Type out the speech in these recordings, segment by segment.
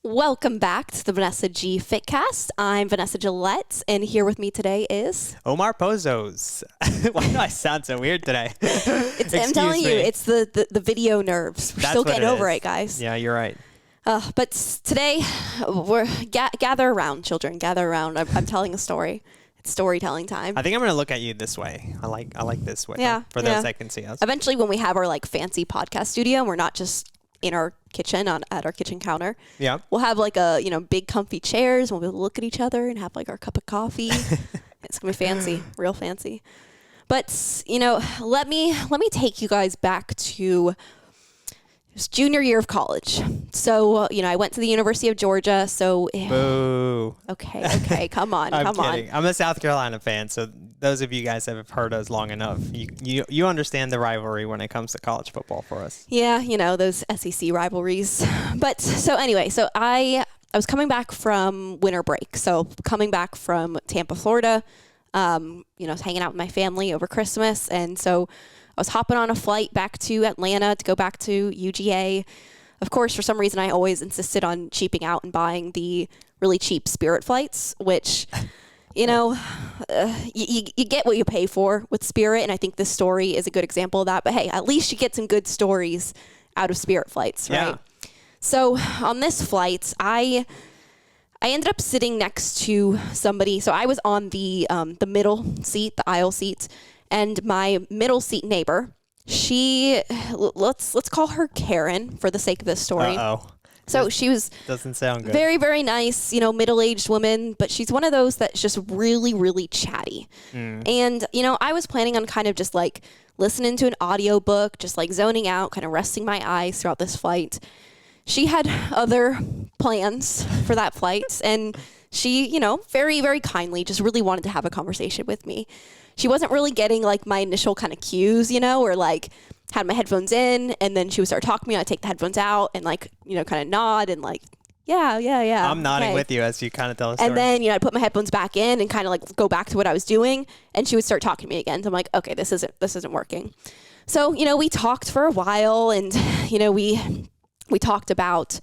Welcome back to the Vanessa G Fitcast. I'm Vanessa Gillette, and here with me today is Omar Pozos. Why do I sound so weird today? I'm telling you, it's the video nerves. We're still getting over it, guys. Yeah, you're right. But today, we're gather around, children. Gather around. I'm telling a story. It's storytelling time. I think I'm going to look at you this way. I like this way. Yeah. For those that can see us. Eventually, when we have our fancy podcast studio, and we're not just in our kitchen at our kitchen counter. Yeah. We'll have big comfy chairs. We'll be able to look at each other and have our cup of coffee. It's gonna be fancy, real fancy. But let me take you guys back to junior year of college. So I went to the University of Georgia. So boo. Okay, come on, I'm come kidding. on. I'm a South Carolina fan, so those of you guys that have heard us long enough, you understand the rivalry when it comes to college football for us. Yeah, those SEC rivalries. But so anyway, I was coming back from winter break. So coming back from Tampa, Florida, I was hanging out with my family over Christmas. And so I was hopping on a flight back to Atlanta to go back to UGA. Of course, for some reason, I always insisted on cheaping out and buying the really cheap Spirit flights, which, you get what you pay for with Spirit. And I think this story is a good example of that. But hey, at least you get some good stories out of Spirit flights, right? Yeah. So on this flight, I ended up sitting next to somebody. So I was on the middle seat, the aisle seat, and my middle seat neighbor, let's call her Karen for the sake of this story. Uh-oh. So she was doesn't sound good. Very, very nice, middle-aged woman, but she's one of those that's just really, really chatty. And, I was planning on kind of just listening to an audiobook, just zoning out, kind of resting my eyes throughout this flight. She had other plans for that flight, and she, very, very kindly just really wanted to have a conversation with me. She wasn't really getting my initial kind of cues, or had my headphones in, and then she would start talking to me. I'd take the headphones out and kind of nod and yeah. I'm nodding with you as you kind of tell a story. And then, I'd put my headphones back in and kind of go back to what I was doing, and she would start talking to me again. So I'm like, okay, this isn't working. So, we talked for a while, and, we talked about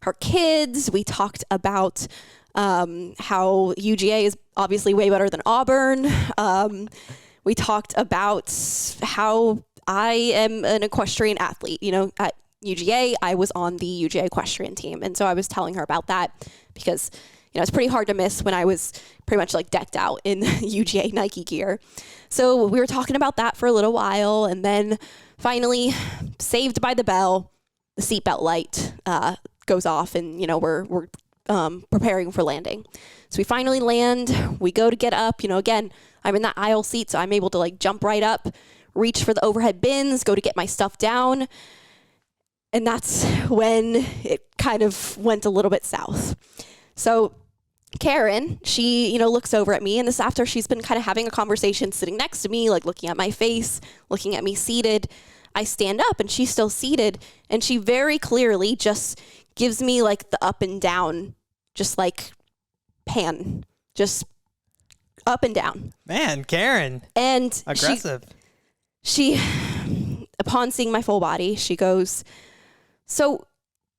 her kids. We talked about how UGA is obviously way better than Auburn. We talked about how I am an equestrian athlete. At UGA, I was on the UGA equestrian team. And so I was telling her about that because, it's pretty hard to miss when I was pretty much decked out in UGA Nike gear. So we were talking about that for a little while. And then finally, saved by the bell, the seatbelt light goes off, and, we're preparing for landing. So we finally land. We go to get up. Again, I'm in that aisle seat, so I'm able to jump right up, reach for the overhead bins, go to get my stuff down. And that's when it kind of went a little bit south. So Karen, she, looks over at me, and this after she's been kind of having a conversation sitting next to me, looking at my face, looking at me seated. I stand up, and she's still seated, and she very clearly just gives me the up and down, just pan, just up and down. Man, Karen. And aggressive. She, upon seeing my full body, she goes, "So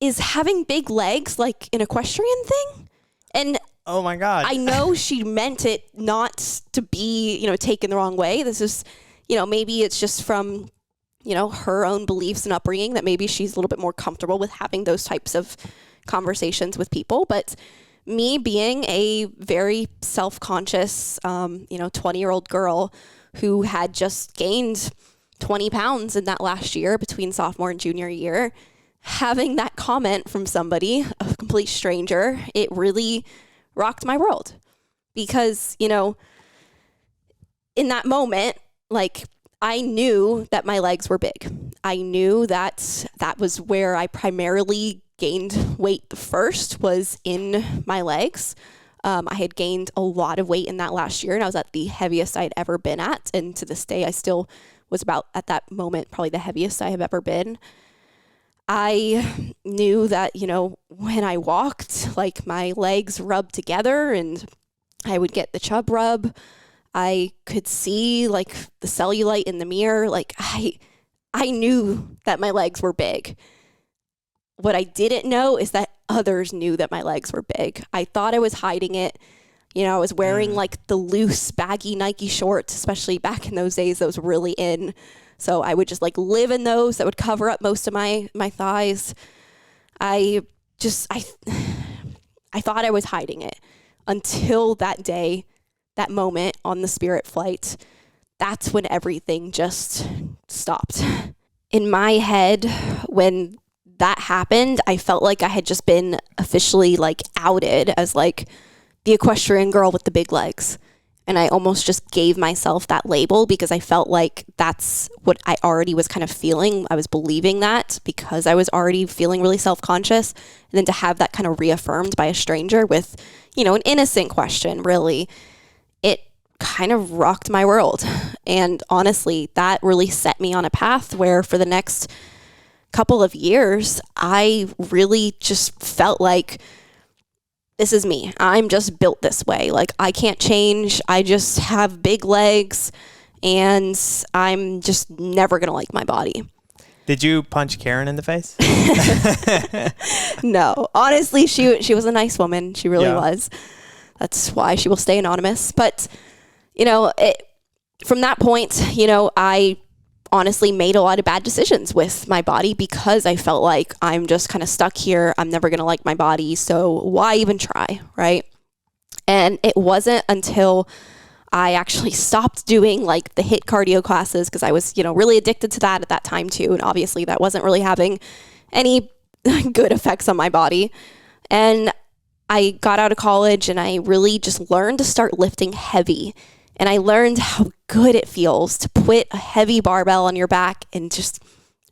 is having big legs an equestrian thing?" And oh my God. I know she meant it not to be, taken the wrong way. This is, maybe it's just from, her own beliefs and upbringing that maybe she's a little bit more comfortable with having those types of conversations with people. But me being a very self-conscious, 20-year-old girl who had just gained 20 pounds in that last year between sophomore and junior year, having that comment from somebody, a complete stranger, it really rocked my world. Because, in that moment, I knew that my legs were big. I knew that was where I primarily gained weight the first, was in my legs. I had gained a lot of weight in that last year, and I was at the heaviest I'd ever been at. And to this day, I still was about, at that moment, probably the heaviest I have ever been. I knew that, when I walked, my legs rubbed together and I would get the chub rub. I could see the cellulite in the mirror. I knew that my legs were big. what I didn't know is that others knew that my legs were big. I thought I was hiding it. You know, I was wearing like the loose, baggy Nike shorts, especially back in those days. That was really in. So I would just like live in those that would cover up most of my thighs. I thought I was hiding it until that day, that moment on the Spirit flight. That's when everything just stopped. In my head, when that happened, I felt like I had just been officially like outed as like the equestrian girl with the big legs. And I almost just gave myself that label because I felt like that's what I already was kind of feeling. I was believing that because I was already feeling really self-conscious. And then to have that kind of reaffirmed by a stranger with, you know, an innocent question, really, it kind of rocked my world. And honestly, that really set me on a path where for the next couple of years, I really just felt like this is me. I'm just built this way. Like I can't change. I just have big legs and I'm just never going to like my body. Did you punch Karen in the face? No, honestly, she was a nice woman. She really was. That's why she will stay anonymous. But, you know, from that point, you know, I honestly made a lot of bad decisions with my body because I felt like I'm just kind of stuck here. I'm never going to like my body. So why even try? Right. And it wasn't until I actually stopped doing like the HIIT cardio classes because I was, you know, really addicted to that at that time too. And obviously that wasn't really having any good effects on my body. And I got out of college and I really just learned to start lifting heavy. And I learned how good it feels to put a heavy barbell on your back and just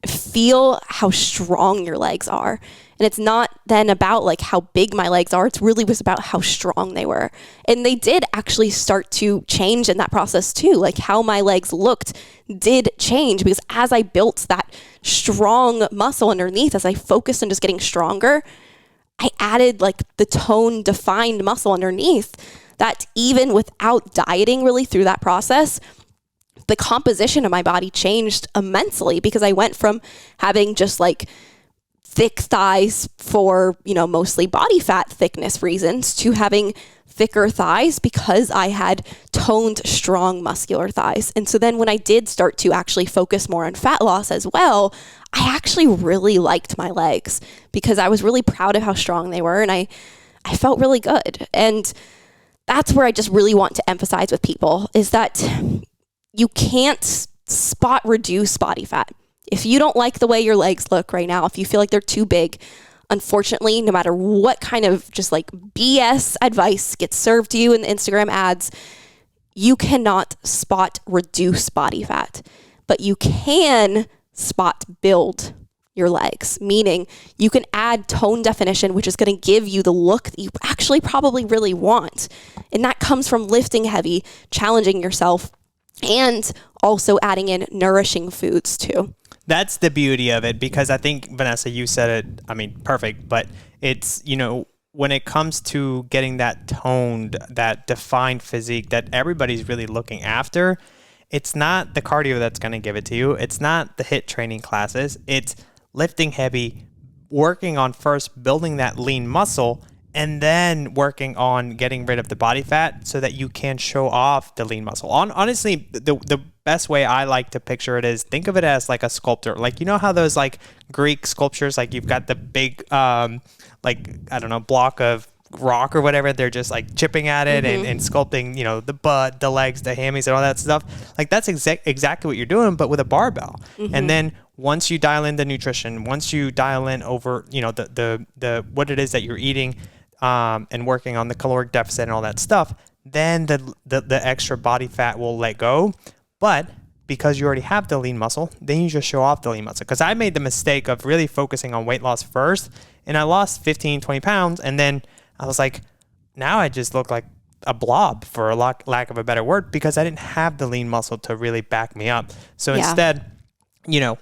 feel how strong your legs are. And it's not then about like how big my legs are. It really was about how strong they were. And they did actually start to change in that process too. Like how my legs looked did change because as I built that strong muscle underneath, as I focused on just getting stronger, I added like the tone defined muscle underneath that even without dieting really through that process, the composition of my body changed immensely because I went from having just like thick thighs for, you know, mostly body fat thickness reasons to having thicker thighs because I had toned, strong, muscular thighs. And so then when I did start to actually focus more on fat loss as well, I actually really liked my legs because I was really proud of how strong they were and I felt really good. And that's where I just really want to emphasize with people is that you can't spot reduce body fat. If you don't like the way your legs look right now, if you feel like they're too big, unfortunately, no matter what kind of just like BS advice gets served to you in the Instagram ads, you cannot spot reduce body fat, but you can spot build your legs, meaning you can add tone definition, which is going to give you the look that you actually probably really want. And that comes from lifting heavy, challenging yourself, and also adding in nourishing foods too. That's the beauty of it, because I think, Vanessa, you said it, I mean, perfect, but it's, you know, when it comes to getting that toned, that defined physique that everybody's really looking after, it's not the cardio that's going to give it to you. It's not the HIIT training classes. It's lifting heavy, working on first building that lean muscle, and then working on getting rid of the body fat so that you can show off the lean muscle. Honestly, the best way I like to picture it is think of it as like a sculptor. Like, you know how those like Greek sculptures, like you've got the big, like, I don't know, block of rock or whatever, they're just like chipping at it and sculpting, you know, the butt, the legs, the hammies, and all that stuff. Like that's exactly what you're doing, but with a barbell. And then once you dial in the nutrition, once you dial in over, you know, the what it is that you're eating, and working on the caloric deficit and all that stuff, then the extra body fat will let go. But because you already have the lean muscle, then you just show off the lean muscle. Because I made the mistake of really focusing on weight loss first, and I lost 15, 20 pounds, and then I was like, now I just look like a blob, for a lack of a better word, because I didn't have the lean muscle to really back me up. So instead, you know,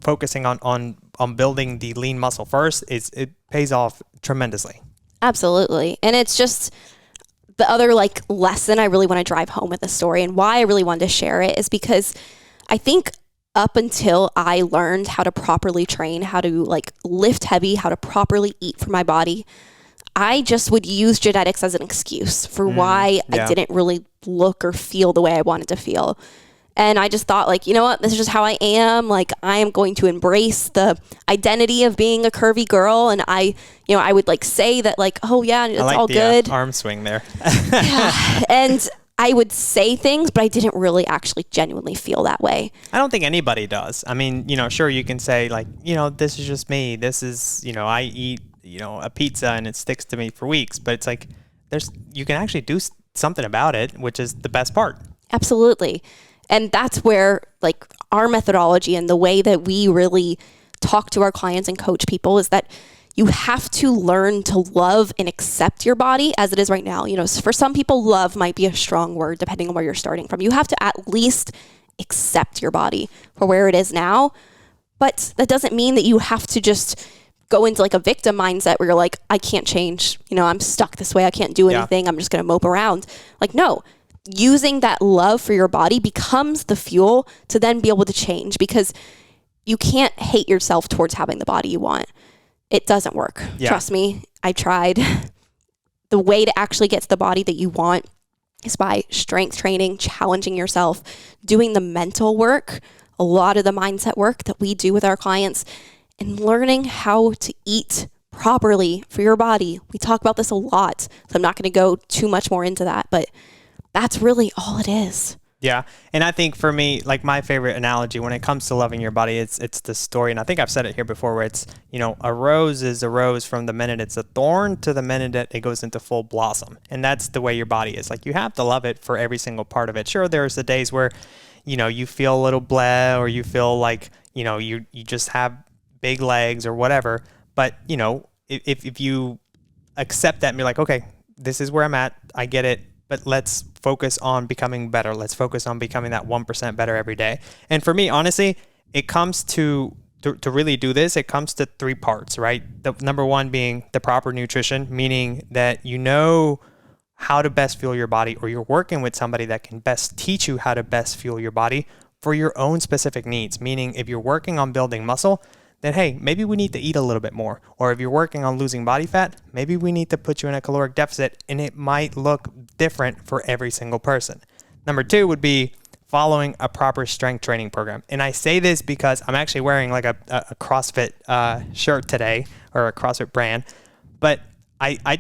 focusing on building the lean muscle first, it pays off tremendously. Absolutely. And it's just the other like lesson I really want to drive home with the story and why I really wanted to share it is because I think up until I learned how to properly train, how to like lift heavy, how to properly eat for my body, I just would use genetics as an excuse for why I didn't really look or feel the way I wanted to feel. And I just thought, like, you know what, this is just how I am. Like, I am going to embrace the identity of being a curvy girl. And I would like say that, like, oh yeah, it's all good. Arm swing there. Yeah. And I would say things, but I didn't really actually genuinely feel that way. I don't think anybody does. I mean, sure, you can say like, this is just me. This is, I eat, a pizza and it sticks to me for weeks, but it's like, you can actually do something about it, which is the best part. Absolutely. And that's where like our methodology and the way that we really talk to our clients and coach people is that you have to learn to love and accept your body as it is right now. For some people, love might be a strong word depending on where you're starting from. You have to at least accept your body for where it is now. But that doesn't mean that you have to just go into like a victim mindset where you're like, I can't change. I'm stuck this way. I can't do anything. I'm just going to mope around. Like, no. Using that love for your body becomes the fuel to then be able to change, because you can't hate yourself towards having the body you want. It doesn't work. Yeah. Trust me, I tried. The way to actually get to the body that you want is by strength training, challenging yourself, doing the mental work, a lot of the mindset work that we do with our clients, and learning how to eat properly for your body. We talk about this a lot, so I'm not going to go too much more into that, but that's really all it is. Yeah. And I think for me, like my favorite analogy when it comes to loving your body, it's the story. And I think I've said it here before where it's, a rose is a rose from the minute it's a thorn to the minute that it goes into full blossom. And that's the way your body is. Like you have to love it for every single part of it. Sure, there's the days where, you feel a little bleh, or you feel like, you just have big legs or whatever. But, if you accept that and be like, okay, this is where I'm at, I get it. But let's focus on becoming better. Let's focus on becoming that 1% better every day. And for me, honestly, it comes to really do this, it comes to 3 parts, right? The number one being the proper nutrition, meaning that you know how to best fuel your body, or you're working with somebody that can best teach you how to best fuel your body for your own specific needs. Meaning if you're working on building muscle, then hey, maybe we need to eat a little bit more. Or if you're working on losing body fat, maybe we need to put you in a caloric deficit, and it might look different for every single person. Number 2 would be following a proper strength training program. And I say this because I'm actually wearing like a CrossFit shirt today, or a CrossFit brand. But I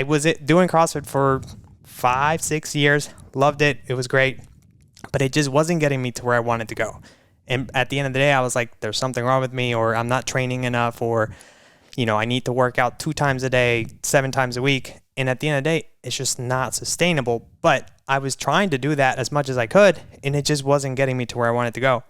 was doing CrossFit for 5-6 years, loved it, it was great, but it just wasn't getting me to where I wanted to go. And at the end of the day, I was like, there's something wrong with me, or I'm not training enough, or, I need to work out 2 times a day, 7 times a week. And at the end of the day, it's just not sustainable. But I was trying to do that as much as I could, and it just wasn't getting me to where I wanted to go.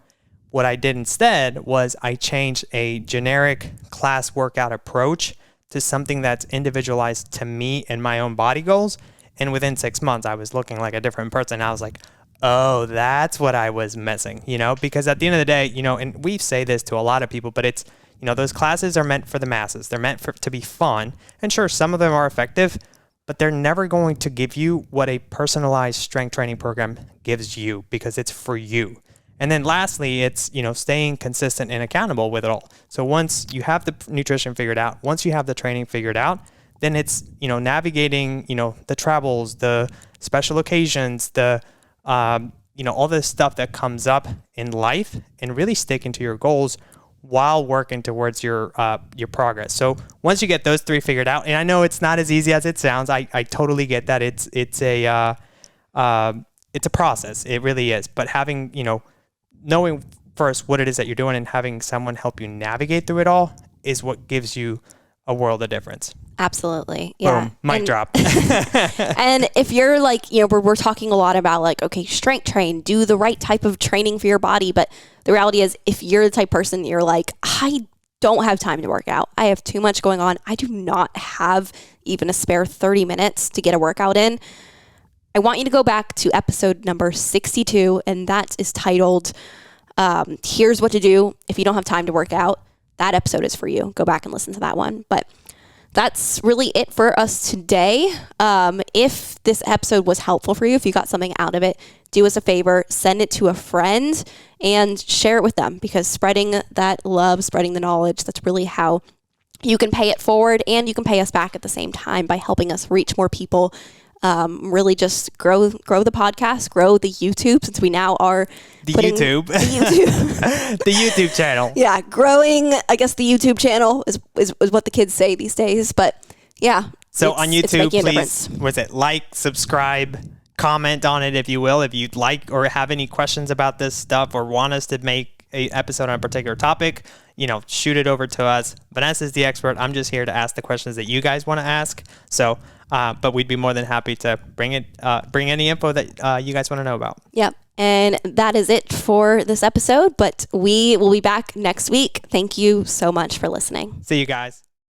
What I did instead was I changed a generic class workout approach to something that's individualized to me and my own body goals. And within 6 months, I was looking like a different person. I was like, oh, that's what I was missing, because at the end of the day, and we say this to a lot of people, but it's, those classes are meant for the masses. They're meant to be fun. And sure, some of them are effective, but they're never going to give you what a personalized strength training program gives you, because it's for you. And then lastly, it's, staying consistent and accountable with it all. So once you have the nutrition figured out, once you have the training figured out, then it's, navigating, the travels, the special occasions, the all this stuff that comes up in life, and really sticking to your goals while working towards your progress. So once you get those 3 figured out, and I know it's not as easy as it sounds, I totally get that. It's a process. It really is. But having, knowing first what it is that you're doing and having someone help you navigate through it all is what gives you a world of difference. Absolutely. Yeah. Boom. Mic drop. And if you're like, we're talking a lot about like, okay, strength train, do the right type of training for your body. But the reality is, if you're the type of person, you're like, I don't have time to work out. I have too much going on. I do not have even a spare 30 minutes to get a workout in. I want you to go back to episode number 62, and that is titled, Here's What to Do If You Don't Have Time to Work Out. That episode is for you. Go back and listen to that one. But that's really it for us today. If this episode was helpful for you, if you got something out of it, do us a favor, send it to a friend and share it with them, because spreading that love, spreading the knowledge, that's really how you can pay it forward, and you can pay us back at the same time by helping us reach more people. Really just grow the podcast, grow the YouTube, since we now are the YouTube the YouTube channel. Yeah, growing, I guess the YouTube channel is what the kids say these days. But yeah, so on YouTube, please like, subscribe, comment on it if you will. If you'd like or have any questions about this stuff, or want us to make an episode on a particular topic, shoot it over to us. Vanessa's the expert. I'm just here to ask the questions that you guys want to ask. So, but we'd be more than happy to bring any info that you guys want to know about. Yep. And that is it for this episode, but we will be back next week. Thank you so much for listening. See you guys.